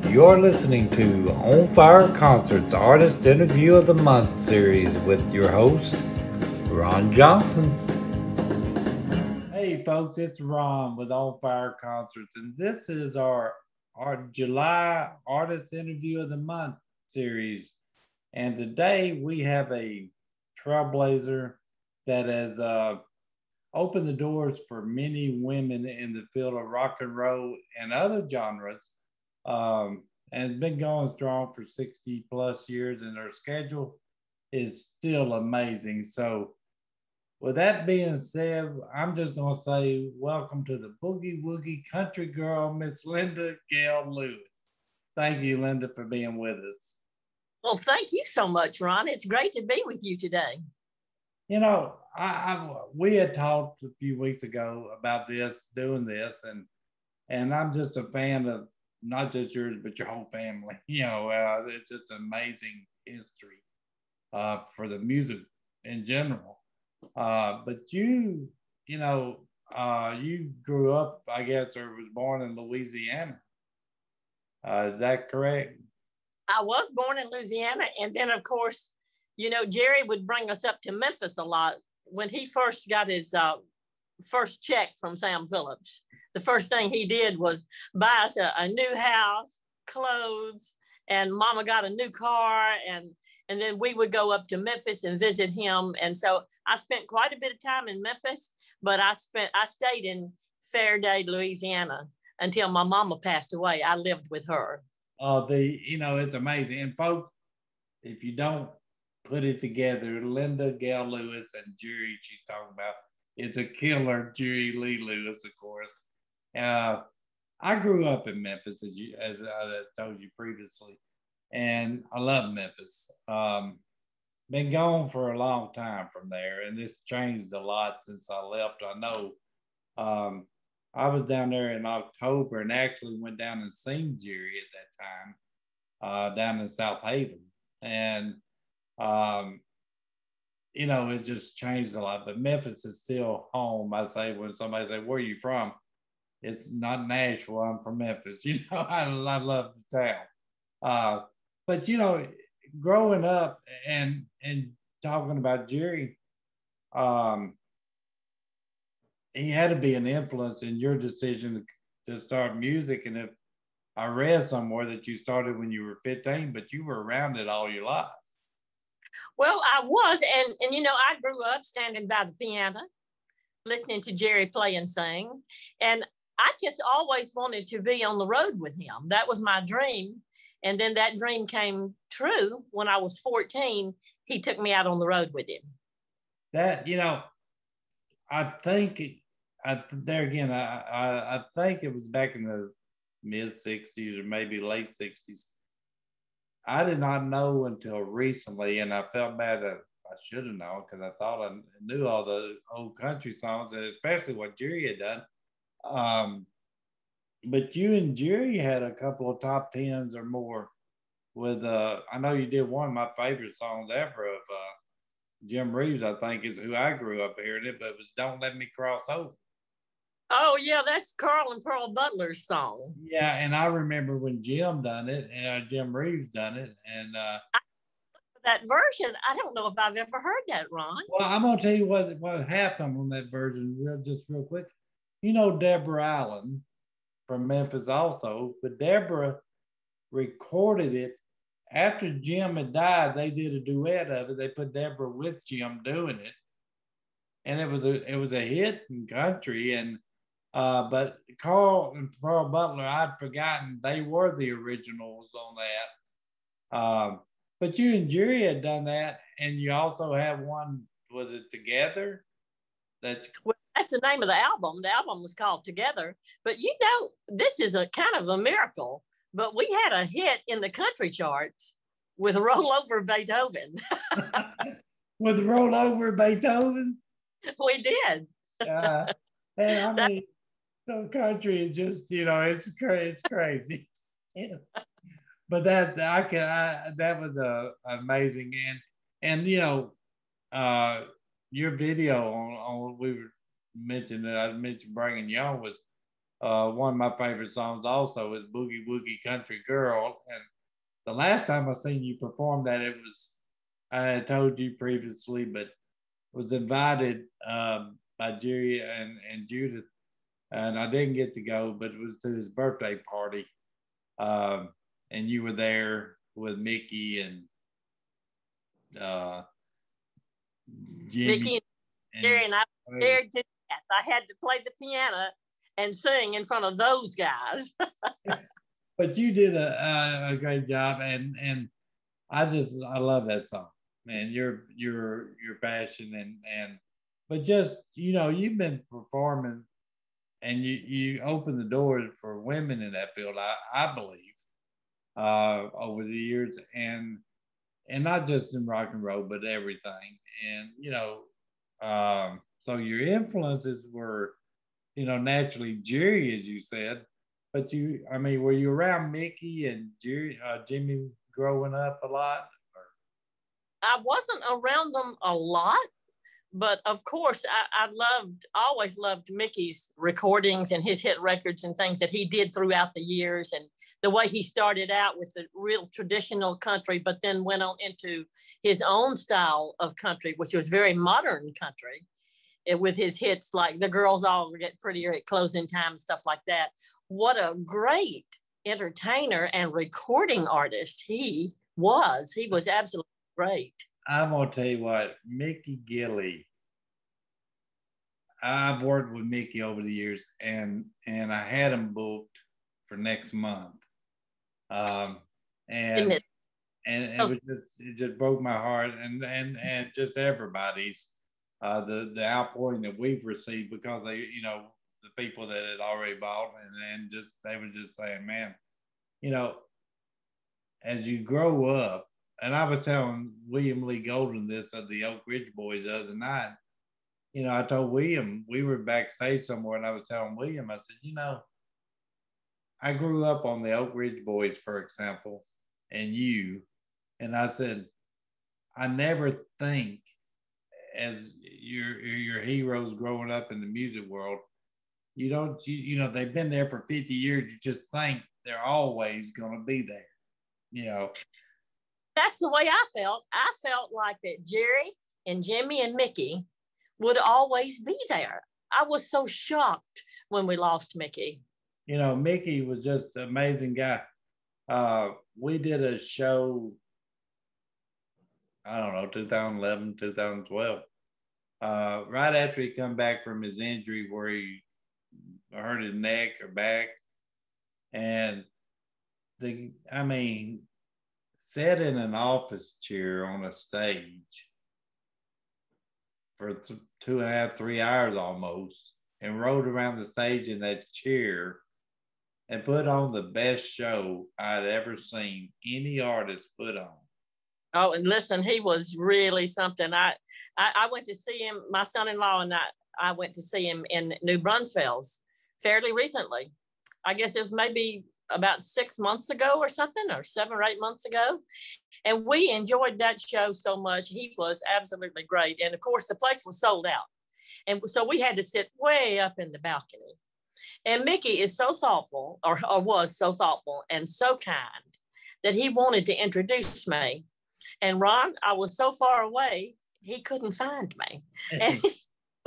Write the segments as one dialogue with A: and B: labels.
A: You're listening to On Fire Concerts Artist Interview of the Month series with your host, Ron Johnson. Hey folks, it's Ron with On Fire Concerts, and this is our July Artist Interview of the Month series. And today we have a trailblazer that has opened the doors for many women in the field of rock and roll and other genres. And been going strong for 60 plus years, and their schedule is still amazing. So with that being said, I'm just going to say welcome to the Boogie Woogie country girl, Miss Linda Gail Lewis. Thank you, Linda, for being with us.
B: Well, thank you so much, Ron. It's great to be with you today.
A: You know, we had talked a few weeks ago about doing this, and I'm just a fan of not just yours, but your whole family. It's just amazing history for the music in general. But you grew up, I guess, or was born in Louisiana. Is that correct?
B: I was born in Louisiana. And then, of course, Jerry would bring us up to Memphis a lot. When he first got his first check from Sam Phillips, the first thing he did was buy us a new house, clothes, and Mama got a new car, and then we would go up to Memphis and visit him. And so I spent quite a bit of time in Memphis, but I stayed in Fairday, Louisiana until my mama passed away. I lived with her.
A: It's amazing. And folks, if you don't put it together, Linda Gail Lewis and Jerry she's talking about, it's a killer, Jerry Lee Lewis, of course. I grew up in Memphis, as I told you previously, and I love Memphis. Been gone for a long time from there, and it's changed a lot since I left. I know I was down there in October and actually went down and seen Jerry at that time down in South Haven. And it just changed a lot, but Memphis is still home. I say when somebody say, "Where are you from?" It's not Nashville. I'm from Memphis. I love the town. But growing up and talking about Jerry, he had to be an influence in your decision to start music. And if I read somewhere that you started when you were 15, but you were around it all your life.
B: Well, I was, and I grew up standing by the piano, listening to Jerry play and sing, and I just always wanted to be on the road with him. That was my dream, and then that dream came true when I was 14. He took me out on the road with him.
A: That I think I think it was back in the mid '60s or maybe late '60s. I did not know until recently, and I felt bad that I should have known because I thought I knew all the old country songs, and especially what Jerry had done. But you and Jerry had a couple of top tens or more with, I know you did one of my favorite songs ever of Jim Reeves, I think is who I grew up hearing it, but it was Don't Let Me Cross Over.
B: Oh, yeah, that's Carl and Pearl Butler's song.
A: Yeah, and I remember when Jim done it, and Jim Reeves done it, and
B: that version, I don't know if I've ever heard that, Ron.
A: Well, I'm gonna tell you what happened on that version, real quick. Deborah Allen from Memphis also, but Deborah recorded it after Jim had died. They did a duet of it. They put Deborah with Jim doing it, and it was a hit in country. And but Carl and Pearl Butler, I'd forgotten they were the originals on that. But you and Jerry had done that, and you also have one. Was it Together?
B: Well, that's the name of the album. The album was called Together. But this is a kind of a miracle. But we had a hit in the country charts with Roll Over Beethoven.
A: With Roll Over Beethoven?
B: We did.
A: And I mean, so country is just, it's crazy. But that was amazing. And your video on we were mentioning that I mentioned bringing you on was one of my favorite songs also is Boogie Woogie Country Girl. And the last time I seen you perform that, it was, I had told you previously, but was invited by Jerry and Judith, and I didn't get to go, but it was to his birthday party. And you were there with Mickey and uh, Jimmy.
B: Mickey and Jerry, and I was scared to death. I had to play the piano and sing in front of those guys.
A: But you did a great job, and I love that song, man. Your passion and but just you've been performing, and you opened the doors for women in that field. I believe over the years, and not just in rock and roll, but everything. And so your influences were naturally Jerry, as you said, but I mean, were you around Mickey and Jerry, Jimmy growing up a lot? Or?
B: I wasn't around them a lot, but of course, I always loved Mickey's recordings and his hit records and things that he did throughout the years, and the way he started out with the real traditional country, but then went on into his own style of country, which was very modern country, with his hits like "The Girls All Get Prettier at Closing Time" and stuff like that. What a great entertainer and recording artist he was. He was absolutely great.
A: I'm gonna tell you what, Mickey Gilley. I've worked with Mickey over the years, and I had him booked for next month, and it just broke my heart, and just everybody's the outpouring that we've received, because they the people that had already bought, and just they were just saying, man, as you grow up. And I was telling William Lee Golden this of the Oak Ridge Boys the other night. I told William, we were backstage somewhere, and I was telling William, I said, I grew up on the Oak Ridge Boys, for example, and and I said, I never think as your heroes growing up in the music world, they've been there for 50 years. You just think they're always going to be there,
B: That's the way I felt. I felt like that Jerry and Jimmy and Mickey would always be there. I was so shocked when we lost Mickey.
A: Mickey was just an amazing guy. We did a show, I don't know, 2011, 2012, right after he come back from his injury where he hurt his neck or back. And sat in an office chair on a stage for 2.5, 3 hours almost, and rode around the stage in that chair and put on the best show I'd ever seen any artist put on.
B: Oh, and listen, he was really something. I went to see him, my son-in-law and I went to see him in New Braunfels fairly recently. I guess it was maybe about 6 months ago or something, or 7 or 8 months ago. And we enjoyed that show so much. He was absolutely great. And of course, the place was sold out. And so we had to sit way up in the balcony. And Mickey is so thoughtful, or was so thoughtful and so kind, that he wanted to introduce me. And Ron, I was so far away, he couldn't find me.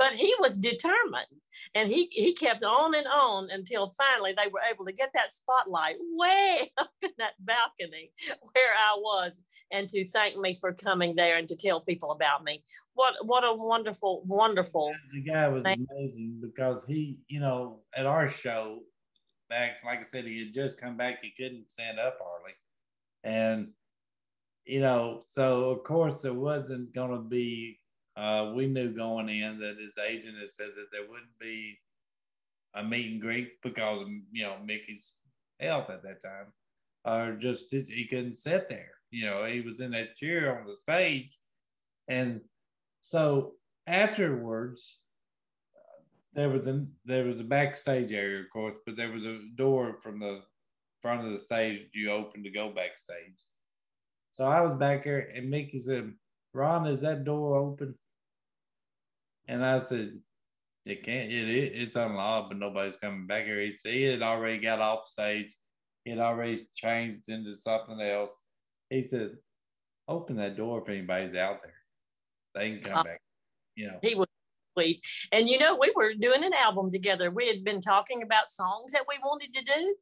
B: But he was determined, and he kept on and on until finally they were able to get that spotlight way up in that balcony where I was, and to thank me for coming there and to tell people about me. What a wonderful, wonderful.
A: The guy was amazing, because he, at our show back, like I said, he had just come back. He couldn't stand up hardly. And, so of course there wasn't going to be, we knew going in that his agent had said that there wouldn't be a meet and greet because of, Mickey's health at that time, or just he couldn't sit there. He was in that chair on the stage. And so afterwards, there was a backstage area, of course, but there was a door from the front of the stage you opened to go backstage. So I was back there, and Mickey said, "Ron, is that door open?" And I said, It can't. It's unlocked, but nobody's coming back here. He had already got off stage. He had already changed into something else. He said, "Open that door if anybody's out there. They can come back." You know.
B: He was sweet, and we were doing an album together. We had been talking about songs that we wanted to do,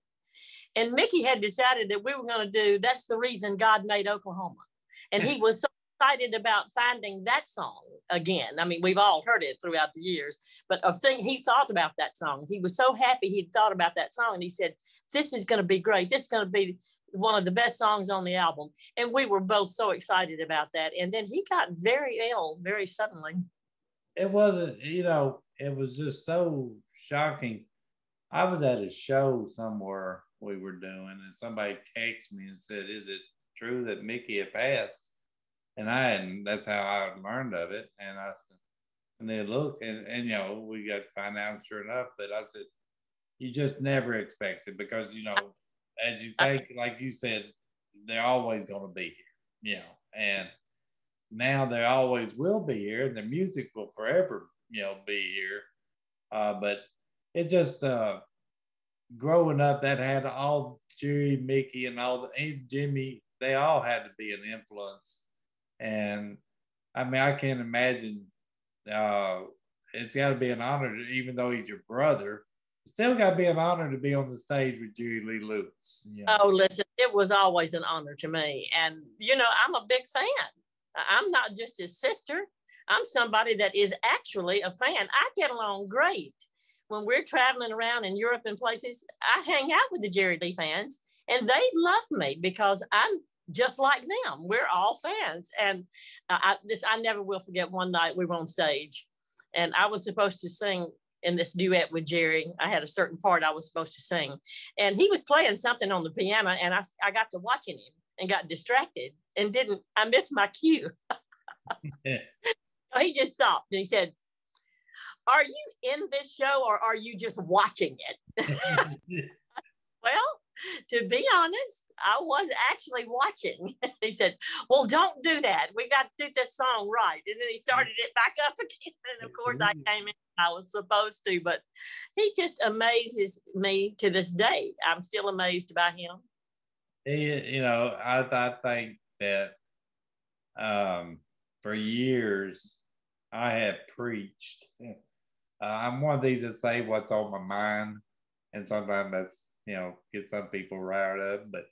B: and Mickey had decided that we were going to do "That's the Reason God Made Oklahoma," and he was so excited about finding that song again. I mean, we've all heard it throughout the years, but a thing he thought about that song. He was so happy he'd thought about that song, and he said, "This is going to be great. This is going to be one of the best songs on the album." And we were both so excited about that. And then he got very ill very suddenly.
A: It wasn't, it was just so shocking. I was at a show somewhere we were doing, and somebody texted me and said, "Is it true that Mickey had passed?" And I hadn't. That's how I learned of it. And I said, and they look, and we got to find out, sure enough. But I said, you just never expect it because as you think, like you said, they're always going to be here, and now they always will be here, and the music will forever, be here. But it just growing up, that had all Jerry, Mickey, and Jimmy. They all had to be an influence. And I mean, I can't imagine. It's got to be an honor, even though he's your brother. It's still got to be an honor to be on the stage with Jerry Lee Lewis.
B: Oh, listen, it was always an honor to me. And, I'm a big fan. I'm not just his sister. I'm somebody that is actually a fan. I get along great. When we're traveling around in Europe and places, I hang out with the Jerry Lee fans, and they love me because I'm just like them. We're all fans. And I never will forget one night we were on stage, and I was supposed to sing in this duet with Jerry. I had a certain part I was supposed to sing, and he was playing something on the piano, and I got to watching him and got distracted and I missed my cue. He just stopped and he said, "Are you in this show or are you just watching it?" Well, to be honest, I was actually watching. He said, "Well, don't do that. We got to do this song right." And then he started it back up again. And of course, I came in. I was supposed to, but he just amazes me to this day. I'm still amazed by him.
A: I think that for years I have preached. I'm one of these that say what's on my mind, and sometimes that's get some people riled up. But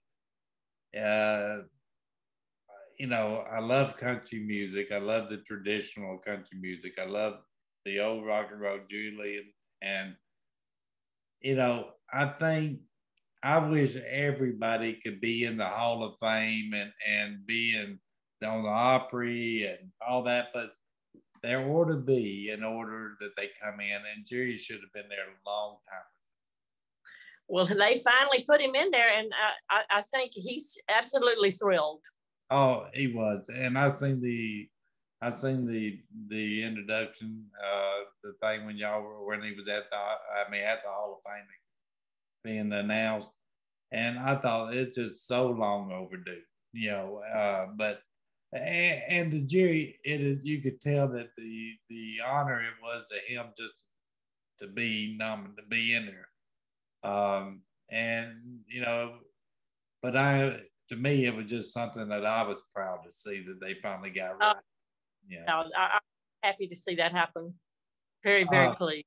A: I love country music. I love the traditional country music. I love the old rock and roll Julie, and I think I wish everybody could be in the Hall of Fame and be on the Opry and all that, but there ought to be an order that they come in, and Jerry should have been there a long time.
B: Well, they finally put him in there, and I think he's absolutely thrilled.
A: Oh, he was, and I seen the introduction, the thing when he was at the Hall of Fame being announced, and I thought it's just so long overdue, but and the Jerry, you could tell that the honor it was to him just to be nominated, to be in there. But to me, it was just something that I was proud to see that they finally got right.
B: I'm happy to see that happen. Very, very pleased.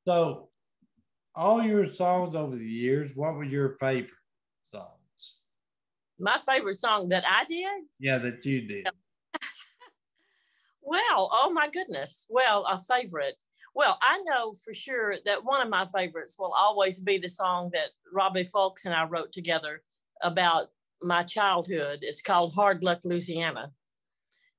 A: So, all your songs over the years, what were your favorite songs?
B: My favorite song that I did?
A: Yeah, that you did.
B: Well, oh my goodness. Well, a favorite. Well, I know for sure that one of my favorites will always be the song that Robbie Fulks and I wrote together about my childhood. It's called Hard Luck, Louisiana.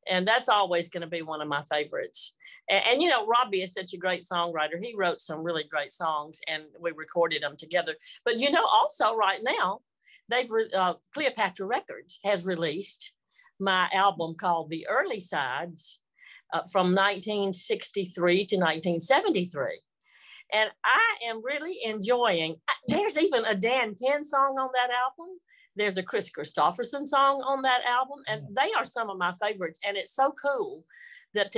B: And that's always going to be one of my favorites. And Robbie is such a great songwriter. He wrote some really great songs, and we recorded them together. But, also right now, Cleopatra Records has released my album called The Early Sides from 1963 to 1973. And I am really enjoying, there's even a Dan Penn song on that album There's a Chris Christopherson song on that album, and they are some of my favorites. And it's so cool that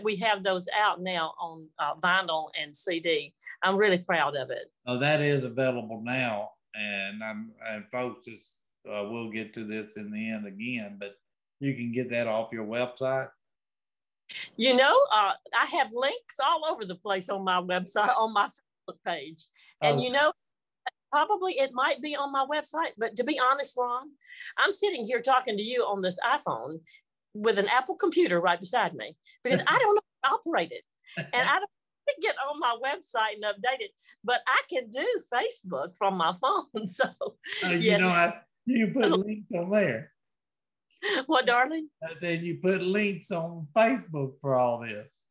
B: we have those out now on vinyl and CD. I'm really proud of it.
A: Oh, that is available now, and folks, just we'll get to this in the end again, but you can get that off your website.
B: You know, I have links all over the place on my website, on my Facebook page, and you know, probably it might be on my website, but to be honest, Ron, I'm sitting here talking to you on this iPhone with an Apple computer right beside me because I don't know how to operate it, and I don't get on my website and update it, but I can do Facebook from my phone. So
A: yes.
B: You
A: know, you put links on there.
B: What, darling?
A: I said you put links on Facebook for all this.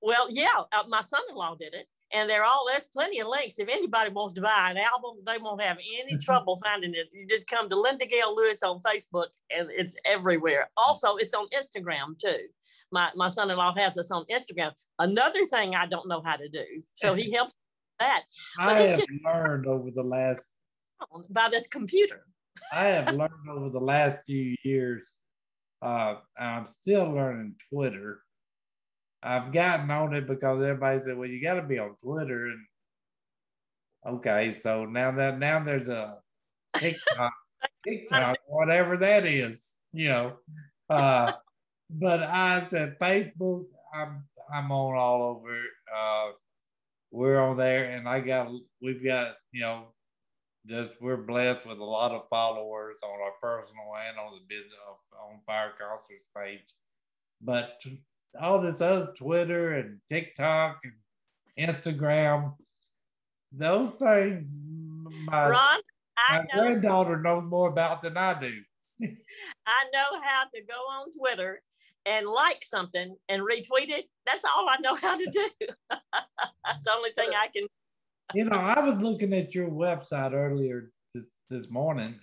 B: Well, yeah, my son-in-law did it, and there's plenty of links. If anybody wants to buy an album, they won't have any trouble finding it. You just come to Linda Gail Lewis on Facebook, and it's everywhere. Also, it's on Instagram too. My son-in-law has us on Instagram. Another thing I don't know how to do, so he helps with that.
A: I have learned over the last
B: by this computer.
A: I have learned over the last few years. I'm still learning Twitter. I've gotten on it because everybody said, well, you got to be on Twitter. And okay, so now there's a TikTok, whatever that is, you know. But I said Facebook, I'm on all over. We're on there, and we've got, you know, we're blessed with a lot of followers on our personal and on the business on Fire Concerts page. But all this other Twitter and TikTok and Instagram, those things,
B: Ron,
A: my granddaughter knows more about than I do.
B: I know how to go on Twitter and like something and retweet it. That's all I know how to do. That's the only thing I can.
A: You know, I was looking at your website earlier this morning.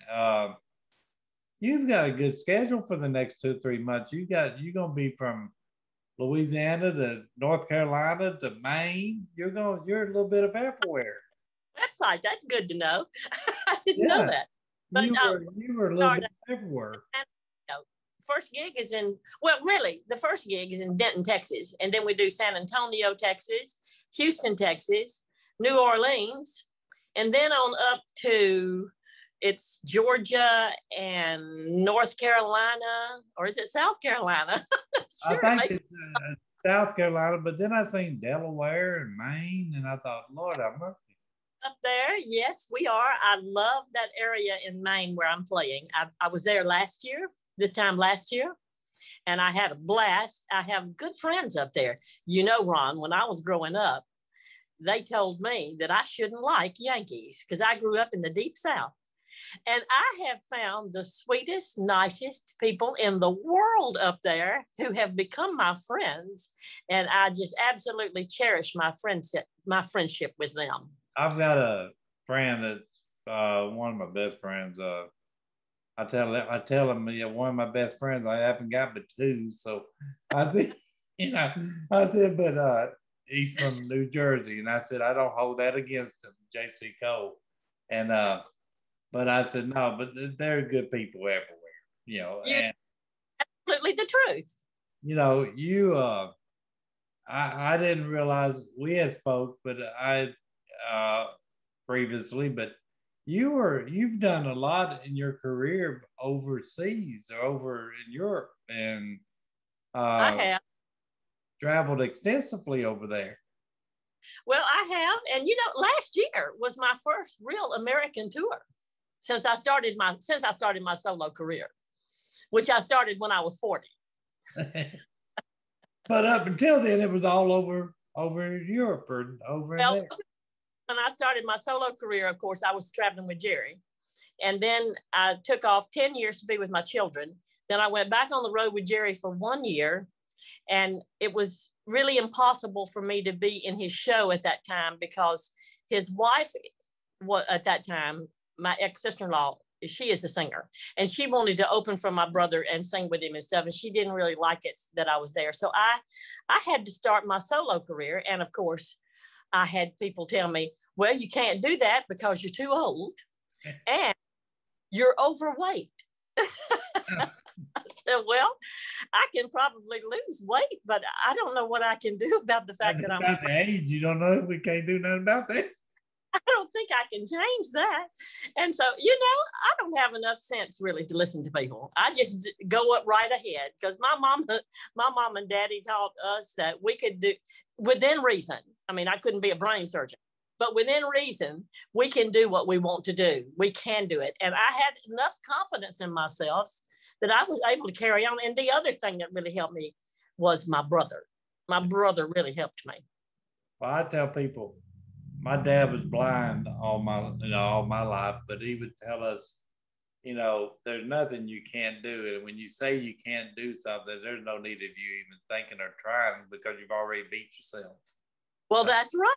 A: You've got a good schedule for the next 2 or 3 months. You're gonna be from Louisiana to North Carolina to Maine. You're a little bit of everywhere.
B: Website, that's good to know. I didn't know that. But
A: you were a little bit everywhere.
B: First gig is the first gig is in Denton, Texas, and then we do San Antonio, Texas, Houston, Texas, New Orleans, and then on up to it's Georgia and North Carolina, or is it South Carolina? Sure,
A: I think it's South Carolina, but then I seen Delaware and Maine, and I thought, Lord, I must be
B: up there. Yes, we are. I love that area in Maine where I'm playing. I was there this time last year, and I had a blast. I have good friends up there. You know, Ron, when I was growing up, they told me that I shouldn't like Yankees because I grew up in the deep South. And I have found the sweetest, nicest people in the world up there who have become my friends. And I just absolutely cherish my friendship with them.
A: I've got a friend that's one of my best friends. I tell him, you know, one of my best friends, I haven't got but 2. So I said, but he's from New Jersey. And I said, I don't hold that against him, J.C. Cole. And, but I said, no, but they're good people everywhere, you know. And
B: absolutely the truth.
A: You know, I didn't realize we had spoke, but previously, but you've done a lot in your career overseas or over in Europe, and
B: I have
A: traveled extensively over there.
B: Well, I have, and you know, last year was my first real American tour since I started my solo career, which I started when I was 40.
A: But up until then, it was all over Europe or over there.
B: When I started my solo career, of course, I was traveling with Jerry. And then I took off 10 years to be with my children. Then I went back on the road with Jerry for 1 year. And it was really impossible for me to be in his show at that time because his wife, at that time, my ex-sister-in-law, she is a singer. And she wanted to open for my brother and sing with him and stuff. And she didn't really like it that I was there. So I had to start my solo career. And of course, I had people tell me, well, you can't do that because you're too old. And "You're overweight." I said, "Well, I can probably lose weight, but I don't know what I can do about the fact that I'm
A: about the age. You don't know. We can't do nothing about that.
B: I don't think I can change that." And so, I don't have enough sense really to listen to people. I just go up right ahead because my mom and daddy taught us that we could do within reason. I mean, I couldn't be a brain surgeon, but within reason, we can do what we want to do. We can do it. And I had enough confidence in myself that I was able to carry on. And the other thing that really helped me was my brother. My brother really helped me.
A: Well, I tell people, my dad was blind all my life, but he would tell us, there's nothing you can't do. And when you say you can't do something, there's no need of you even thinking or trying because you've already beat yourself.
B: Well, that's right.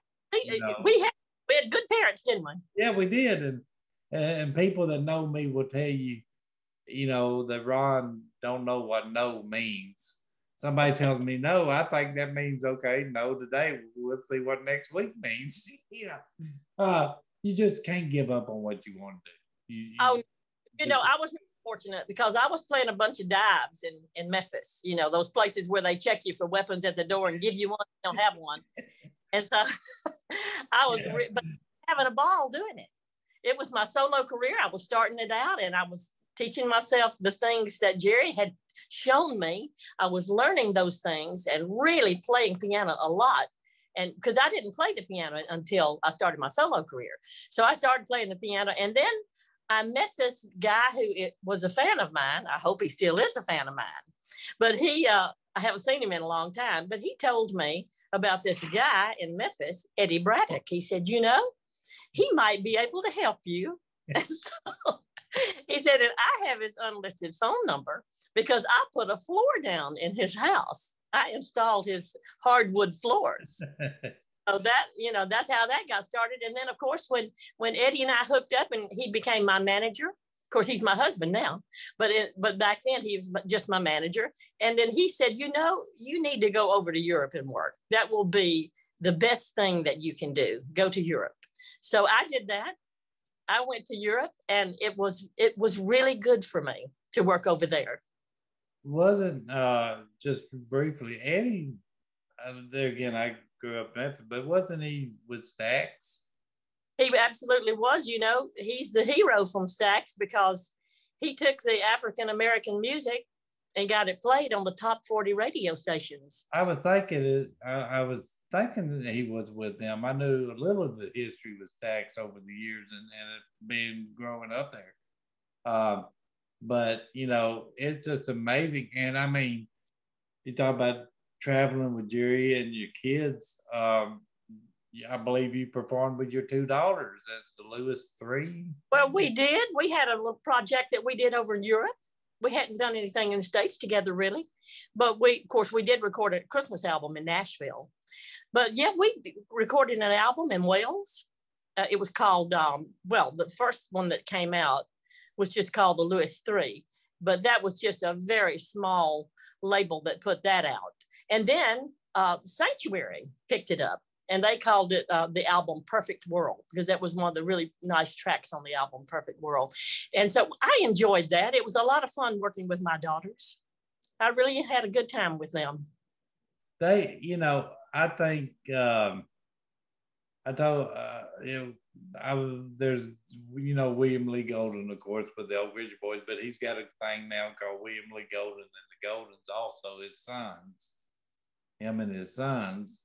B: We had good parents, didn't we?
A: Yeah, we did. And people that know me will tell you, that Ron don't know what no means. Somebody tells me no, I think that means okay, no today. We'll see what next week means. You just can't give up on what you want to do.
B: I was fortunate because I was playing a bunch of dives in Memphis. Those places where they check you for weapons at the door and give you one, you don't have one. And so I was but having a ball doing it. It was my solo career. I was starting it out, and I was teaching myself the things that Jerry had shown me. I was learning those things and really playing piano a lot. And because I didn't play the piano until I started my solo career. So I started playing the piano. And then I met this guy who was a fan of mine. I hope he still is a fan of mine. But I haven't seen him in a long time, but he told me about this guy in Memphis, Eddie Braddock. He said, he might be able to help you. So he said, and I have his unlisted phone number because I put a floor down in his house. I installed his hardwood floors. So that's how that got started. And then, of course, when Eddie and I hooked up and he became my manager, of course, he's my husband now, but back then he was just my manager. And then he said, you need to go over to Europe and work. That will be the best thing that you can do. Go to Europe. So I did that. I went to Europe, and it was really good for me to work over there.
A: Wasn't just briefly, Eddie, there again, I grew up in Memphis, but wasn't he with Stax?
B: He absolutely was. He's the hero from Stax because he took the African-American music and got it played on the top 40 radio stations.
A: I was thinking that he was with them. I knew a little of the history with Stax over the years and it being growing up there. But it's just amazing. And I mean, you talk about traveling with Jerry and your kids. I believe you performed with your two daughters. That's the Lewis 3.
B: Well, we did. We had a little project that we did over in Europe. We hadn't done anything in the States together, really. But we did record a Christmas album in Nashville. But yeah, we recorded an album in Wales. It was called, the first one that came out was just called the Lewis 3. But that was just a very small label that put that out. And then Sanctuary picked it up. And they called it the album Perfect World because that was one of the really nice tracks on the album Perfect World. And so I enjoyed that. It was a lot of fun working with my daughters. I really had a good time with them.
A: They, I think there's, William Lee Golden, of course, with the Oak Ridge Boys, but he's got a thing now called William Lee Golden, and the Goldens also his sons, him and his sons.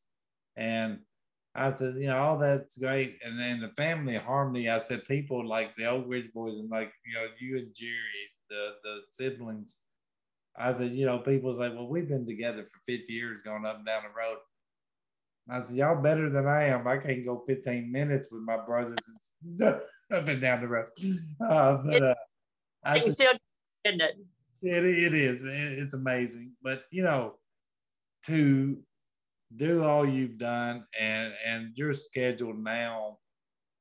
A: And I said, all that's great. And then the family harmony, I said, people like the Oak Ridge Boys and like, you and Jerry, the siblings, I said, people say, well, we've been together for 50 years going up and down the road. I said, y'all better than I am. I can't go 15 minutes with my brothers up and down the road. I said,
B: still, isn't it?
A: It is. It's amazing. But, to do all you've done and your schedule now,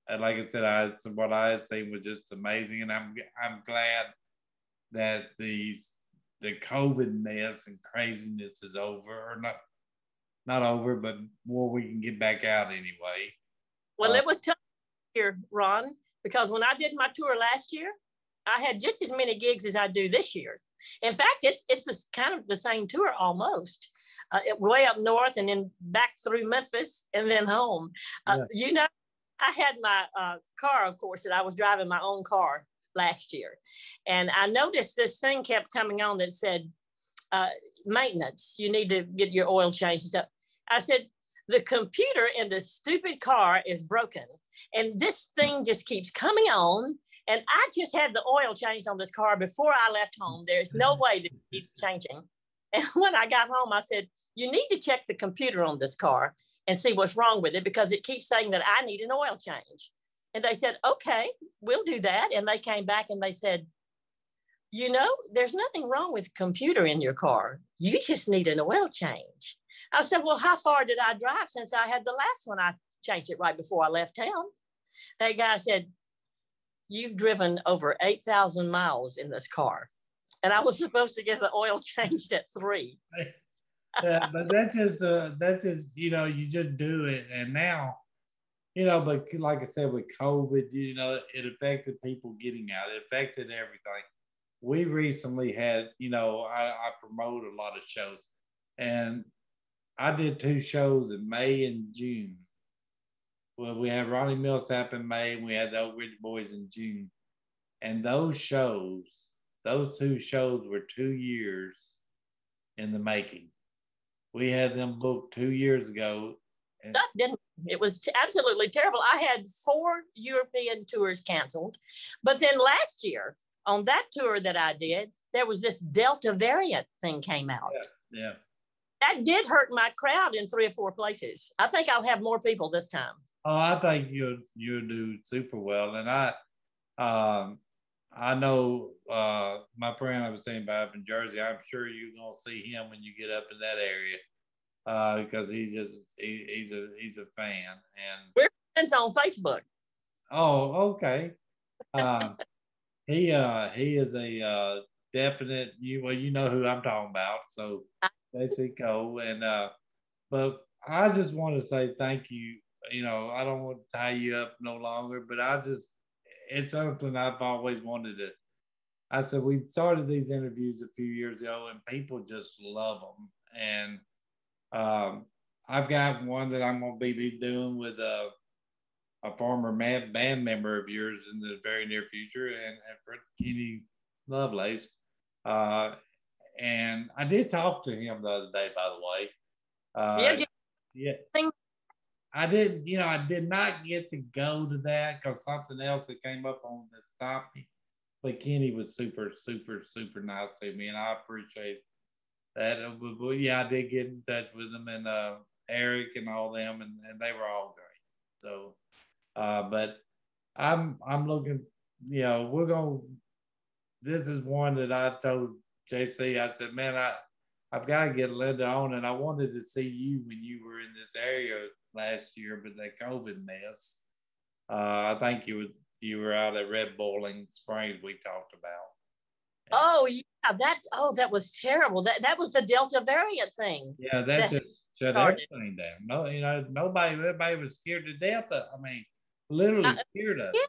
A: and like I said, what I had seen was just amazing. And I'm glad that the COVID mess and craziness is over, or not over, but more we can get back out anyway.
B: Well, it was tough here, Ron, because when I did my tour last year, I had just as many gigs as I do this year. In fact, it's kind of the same tour almost. Way up north and then back through Memphis and then home. You know, I had my car, of course, that I was driving my own car last year. And I noticed this thing kept coming on that said, maintenance, you need to get your oil changed and stuff. I said, the computer in the stupid car is broken. And this thing just keeps coming on. And I just had the oil changed on this car before I left home. There's no way that it needs changing. And when I got home, I said, you need to check the computer on this car and see what's wrong with it, because it keeps saying that I need an oil change. And they said, okay, we'll do that. And they came back and they said, you know, there's nothing wrong with the computer in your car. You just need an oil change. I said, well, how far did I drive since I had the last one? I changed it right before I left town. That guy said, you've driven over 8,000 miles in this car. And I was supposed to get the oil changed at 3.
A: Yeah, but that's just, you know, you just do it. And now, you know, but like I said, with COVID, you know, it affected people getting out. It affected everything. We recently had, you know, I promote a lot of shows, and I did 2 shows in May and June. Well, we had Ronnie Millsap in May, and we had the Oak Ridge Boys in June. And those 2 shows were 2 years in the making. We had them booked 2 years ago.
B: Stuff didn't. It was absolutely terrible. I had 4 European tours canceled. But then last year, on that tour that I did, there was this Delta variant thing came out.
A: Yeah.
B: That did hurt my crowd in 3 or 4 places. I think I'll have more people this time.
A: Oh, I think you'll do super well. And I know my friend I was saying about up in Jersey, I'm sure you're going to see him when you get up in that area, because he's a fan. And
B: we're friends on Facebook.
A: Oh, okay. He is a definite, you know who I'm talking about. So basically Cole. And but I just want to say thank you. You know, I don't want to tie you up no longer, but it's something I've always wanted to. I said, we started these interviews a few years ago and people just love them. And I've got one that I'm going to be doing with a former band member of yours in the very near future, and Kenny Lovelace. And I did talk to him the other day, by the way. Yeah. I did not get to go to that because something else that came up on that stopped me. But Kenny was super, super, super nice to me, and I appreciate that. But yeah, I did get in touch with them, and Eric and all them, and they were all great. So, but I'm looking, you know, this is one that I told JC, I said, man, I've got to get Linda on, and I wanted to see you when you were in this area last year, but that COVID mess. I think you were out at Red Bowling Springs we talked about.
B: Oh yeah, that was terrible. That was the Delta variant thing.
A: Yeah, that just shut everything down. No, you know, everybody was scared to death. I mean, literally scared of.
B: Yeah,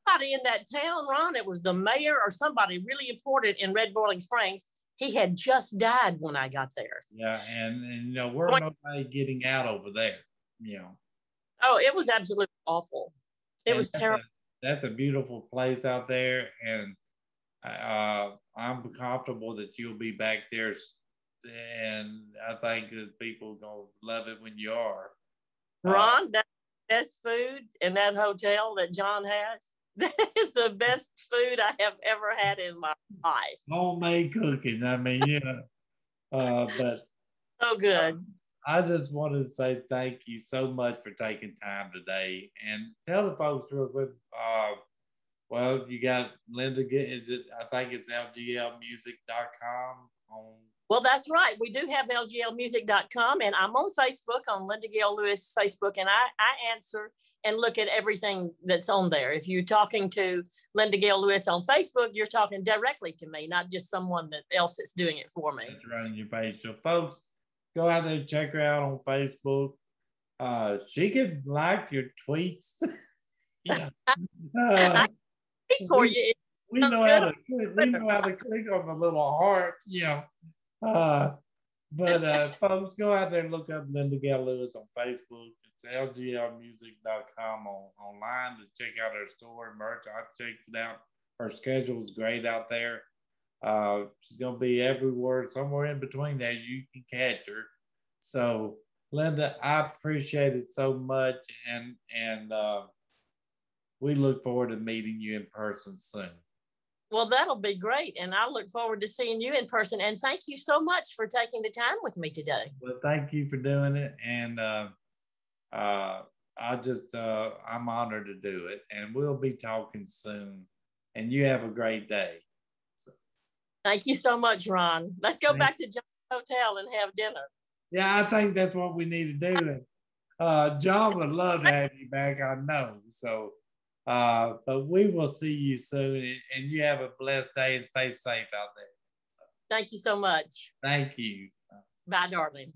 B: somebody in that town, Ron, it was the mayor or somebody really important in Red Bowling Springs. He had just died when I got there.
A: Yeah, and you know, we're nobody getting out over there, you know.
B: Oh, it was absolutely awful. It was terrible.
A: That's a beautiful place out there, and I'm comfortable that you'll be back there, and I think that people are going to love it when you are.
B: Ron, that best food in that hotel that John has, that is the best food I have ever had in my life.
A: Homemade cooking. I mean, you know, but
B: so good.
A: I just wanted to say thank you so much for taking time today, and tell the folks real quick. Well, you got Linda. I think it's lglmusic.com.
B: Well, that's right. We do have lglmusic.com, and I'm on Facebook, on Linda Gail Lewis Facebook, and I answer and look at everything that's on there. If you're talking to Linda Gail Lewis on Facebook, you're talking directly to me, not just someone else that's doing it for me.
A: That's running your page. So, folks, go out there and check her out on Facebook. She could like your tweets. Yeah.
B: For you.
A: we know how to click. We know how to click on the little heart. But folks, go out there and look up Linda Gail Lewis on Facebook. It's lglmusic.com online to check out her store and merch. I checked it out. Her schedule is great out there. She's gonna be everywhere, somewhere in between there. You can catch her. So, Linda, I appreciate it so much, and we look forward to meeting you in person soon.
B: Well, that'll be great. And I look forward to seeing you in person. And thank you so much for taking the time with me today.
A: Well, thank you for doing it. And I'm honored to do it. And we'll be talking soon. And you have a great day. So.
B: Thank you so much, Ron. Let's go back to John's Hotel and have dinner.
A: Yeah, I think that's what we need to do. John would love to have you back, I know. So. But we will see you soon, and you have a blessed day and stay safe out there.
B: Thank you so much.
A: Thank you.
B: Bye, darling.